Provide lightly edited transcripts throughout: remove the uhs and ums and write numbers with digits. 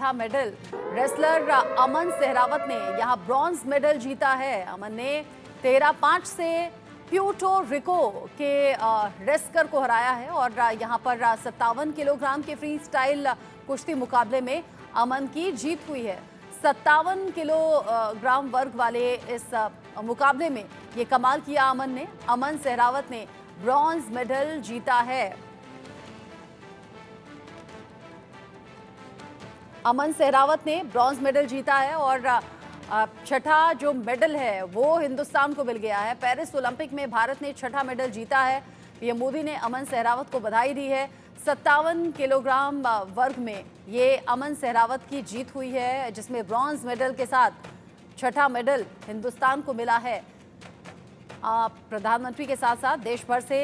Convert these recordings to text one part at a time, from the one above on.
छठा medal. Wrestler अमन सहरावत ने यहां ब्रॉन्ज मेडल जीता है। अमन ने 13-5 से प्यूर्टो रिको के रेस्कर को हराया है और यहां पर 57 किलोग्राम के फ्री स्टाइल कुश्ती मुकाबले में अमन की जीत हुई है। 57 किलोग्राम वर्ग वाले इस मुकाबले में ये कमाल किया अमन ने। अमन सहरावत ने ब्रॉन्ज मेडल जीता है। अमन सहरावत ने ब्रॉन्ज मेडल जीता है और छठा जो मेडल है वो हिंदुस्तान को मिल गया है। पेरिस ओलंपिक में भारत ने छठा मेडल जीता है। पीएम मोदी ने अमन सहरावत को बधाई दी है। 57 किलोग्राम वर्ग में ये अमन सहरावत की जीत हुई है, जिसमें ब्रॉन्ज मेडल के साथ छठा मेडल हिंदुस्तान को मिला है। प्रधानमंत्री के साथ साथ देश भर से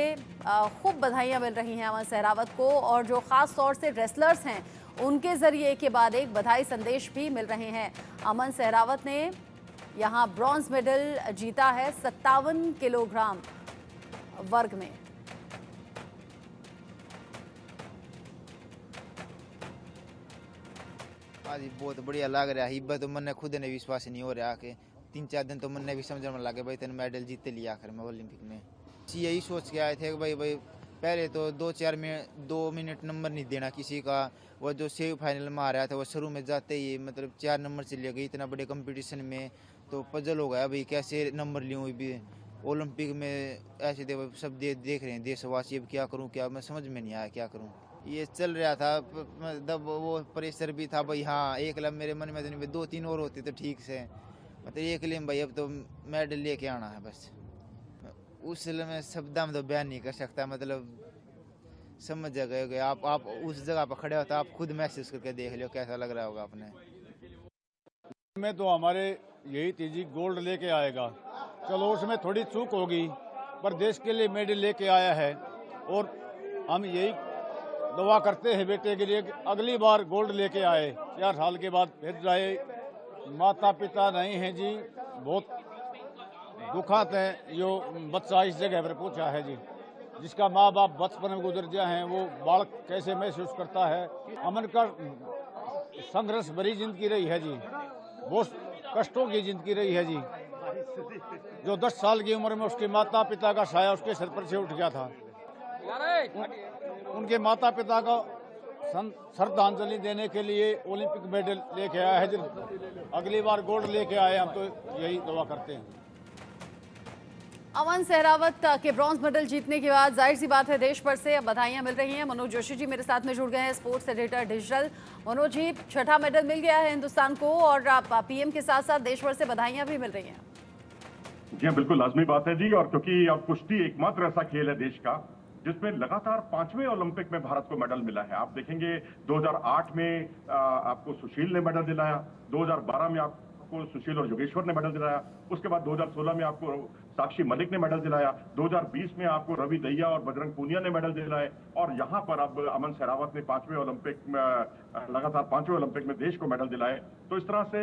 खूब बधाइयां मिल रही हैं अमन सहरावत को, और जो खास तौर से रेसलर्स हैं उनके जरिए एक के बाद एक बधाई संदेश भी मिल रहे हैं। अमन सहरावत ने यहां ब्रॉन्ज मेडल जीता है 57 किलोग्राम वर्ग में। आज बहुत बढ़िया लग रहा है। तो मन खुद ने विश्वास नहीं हो रहा कि 3-4 दिन तो मन ने भी समझने में लगे भाई तेने मेडल जीते लिया आखिर में ओलंपिक में। यही सोच के आए थे कि भाई पहले तो 2 मिनट नंबर नहीं देना किसी का। वो जो सेमीफाइनल में आ रहा था वो शुरू में जाते ही मतलब 4 नंबर से ले गई इतना बड़े कंपटीशन में, तो पजल हो गया भाई कैसे नंबर लूँ भी ओलंपिक में। ऐसे सब देख रहे हैं देशवासी, अब क्या करूँ क्या, मैं समझ में नहीं आया क्या करूँ। ये चल रहा था मतलब वो प्रेशर भी था भाई। हाँ एक लब मेरे मन में तो नहीं, 2-3 और होते तो ठीक से, मतलब एक लिए भाई अब तो मेडल लेके आना है बस। उस में शब्दा में तो बयान नहीं कर सकता, मतलब समझ गए आप उस जगह पर खड़े हो तो आप खुद महसूस करके देख लो कैसा लग रहा होगा अपने में। तो हमारे यही थी जी गोल्ड लेके आएगा, चलो उसमें थोड़ी चूक होगी पर देश के लिए मेडल लेके आया है। और हम यही दुआ करते हैं बेटे के लिए कि अगली बार गोल्ड लेके आए। 4 साल के बाद फिर जाए। माता पिता नहीं हैं जी, बहुत दुखात है जो बच्चा इस जगह पर पूछा है जी, जिसका माँ बाप बचपन में गुजर गया है, वो बालक कैसे महसूस करता है। अमन का संघर्ष भरी जिंदगी रही है जी, बहुत कष्टों की जिंदगी रही है जी। जो 10 साल की उम्र में उसके माता पिता का साया उसके सिर पर से उठ गया था। उनके माता पिता का श्रद्धांजलि देने के लिए ओलंपिक मेडल लेके आया है जी। अगली बार गोल्ड लेके आए, हम तो यही दुआ करते हैं। अमन सहरावत के ब्रॉन्ज मेडल जीतने के बाद जाहिर सी बात है देश भर से अब बधाइयां मिल रही हैं। मनोज जोशी जी मेरे साथ में जुड़ गए हैं, sports editor digital. Manoj ji, छठा मेडल मिल गया है हिंदुस्तान को और पीएम के साथ साथ देश भर से बधाइयां भी मिल रही हैं। जी हाँ, बिल्कुल लाजमी बात है जी। और क्योंकि अब कुश्ती एकमात्र ऐसा खेल है देश का जिसमें लगातार 5वें ओलंपिक में भारत को मेडल मिला है। आप देखेंगे 2008 में आपको सुशील ने मेडल दिलाया, 2012 में आपको सुशील और योगेश्वर ने मेडल दिलाया, उसके बाद 2016 में आपको साक्षी मलिक ने मेडल दिलाया, 2020 में आपको रवि दहिया और बजरंग पूनिया ने मेडल दिलाए, और यहाँ पर अब अमन सहरावत ने 5वें ओलंपिक में लगातार 5वें ओलंपिक में देश को मेडल दिलाए। तो इस तरह से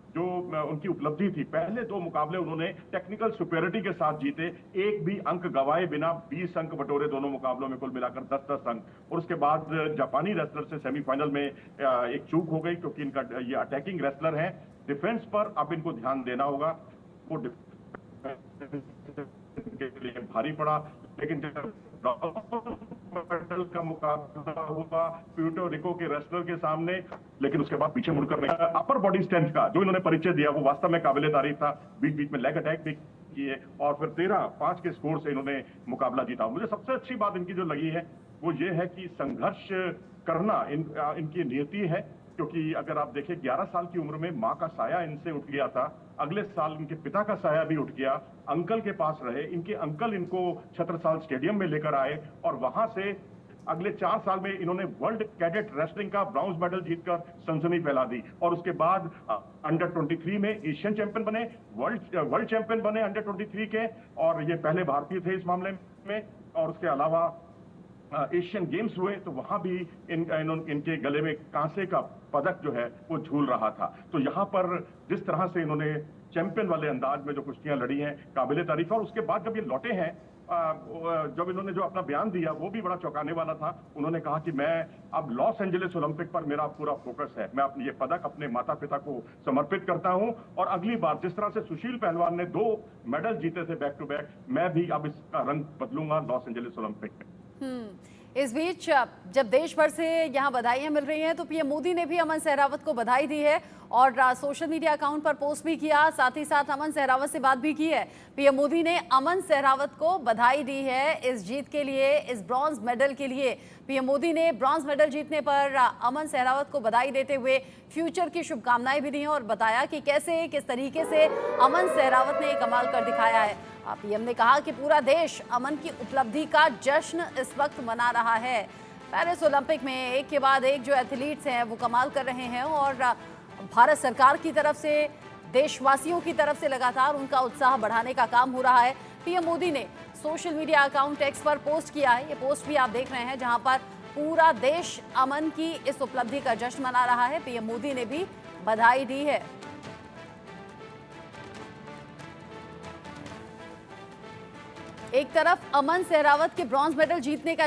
जो उनकी उपलब्धि थी, पहले 2 मुकाबले उन्होंने टेक्निकल सुपेरिटी के साथ जीते, एक भी अंक गंवाए बिना 20 अंक बटोरे दोनों मुकाबलों में, कुल मिलाकर 10-10 अंक। और उसके बाद जापानी रेसलर से सेमीफाइनल में एक चूक हो गई क्योंकि इनका ये अटैकिंग रेसलर है। डिफेंस पर अब इनको ध्यान देना होगा, वो के लिए भारी पड़ा। लेकिन जब मेडल का मुकाबला हुआ प्यूर्टो रिको के रेसलर के सामने, लेकिन उसके बाद पीछे मुड़कर नहीं। अपर बॉडी स्ट्रेंथ का जो इन्होंने परिचय दिया वो वास्तव में काबिले तारीफ था। बीच बीच में लेग अटैक भी किए और फिर 13-5 के स्कोर से इन्होंने मुकाबला जीता। मुझे सबसे अच्छी बात इनकी जो लगी है वो ये है कि संघर्ष करना इनकी नियति है। क्योंकि अगर आप देखें 11 साल की उम्र में माँ का साया इनसे उठ गया था, अगले साल इनके पिता का साया भी उठ गया, अंकल के पास रहे, इनके अंकल इनको छत्रसाल स्टेडियम में लेकर आए और वहां से अगले 4 साल में इन्होंने वर्ल्ड कैडेट रेसलिंग का ब्रॉन्ज मेडल जीतकर सनसनी फैला दी। और उसके बाद अंडर 23 में एशियन चैंपियन बने, वर्ल्ड चैंपियन बने अंडर 23 के, और ये पहले भारतीय थे इस मामले में। और उसके अलावा एशियन गेम्स हुए तो वहां भी इनके गले में कांसे का पदक जो है वो झूल रहा था। तो यहाँ पर जिस तरह से इन्होंने चैंपियन वाले अंदाज में जो कुश्तियां लड़ी हैं, काबिले तारीफ। और उसके बाद जब ये लौटे हैं जब इन्होंने जो अपना बयान दिया वो भी बड़ा चौंकाने वाला था। उन्होंने कहा कि मैं अब लॉस एंजलिस ओलंपिक पर मेरा पूरा फोकस है, मैं अपने ये पदक अपने माता पिता को समर्पित करता हूं और अगली बार जिस तरह से सुशील पहलवान ने 2 मेडल जीते थे बैक टू बैक, मैं भी अब इसका रंग बदलूंगा लॉस एंजलिस ओलंपिक में। इस बीच जब देश भर से यहाँ बधाइयां मिल रही हैं तो पीएम मोदी ने भी अमन सहरावत को बधाई दी है और सोशल मीडिया अकाउंट पर पोस्ट भी किया, साथ ही साथ अमन सहरावत से बात भी की है। पीएम मोदी ने अमन सहरावत को बधाई दी है इस जीत के लिए, इस ब्रॉन्ज मेडल के लिए। पीएम मोदी ने ब्रॉन्ज मेडल जीतने पर अमन सहरावत को बधाई देते हुए फ्यूचर की शुभकामनाएं भी दी हैं और बताया कि कैसे किस तरीके से अमन सहरावत ने कमाल कर दिखाया है। पीएम ने कहा कि पूरा देश अमन की उपलब्धि का जश्न इस वक्त मना रहा है। पेरिस ओलंपिक में एक के बाद एक जो एथलीट्स हैं वो कमाल कर रहे हैं और भारत सरकार की तरफ से, देशवासियों की तरफ से लगातार उनका उत्साह बढ़ाने का काम हो रहा है। पीएम मोदी ने सोशल मीडिया अकाउंट एक्स पर पोस्ट किया है, ये पोस्ट भी आप देख रहे हैं, जहां पर पूरा देश अमन की इस उपलब्धि का जश्न मना रहा है। पीएम मोदी ने भी बधाई दी है। एक तरफ अमन सहरावत के ब्रॉन्ज मेडल जीतने का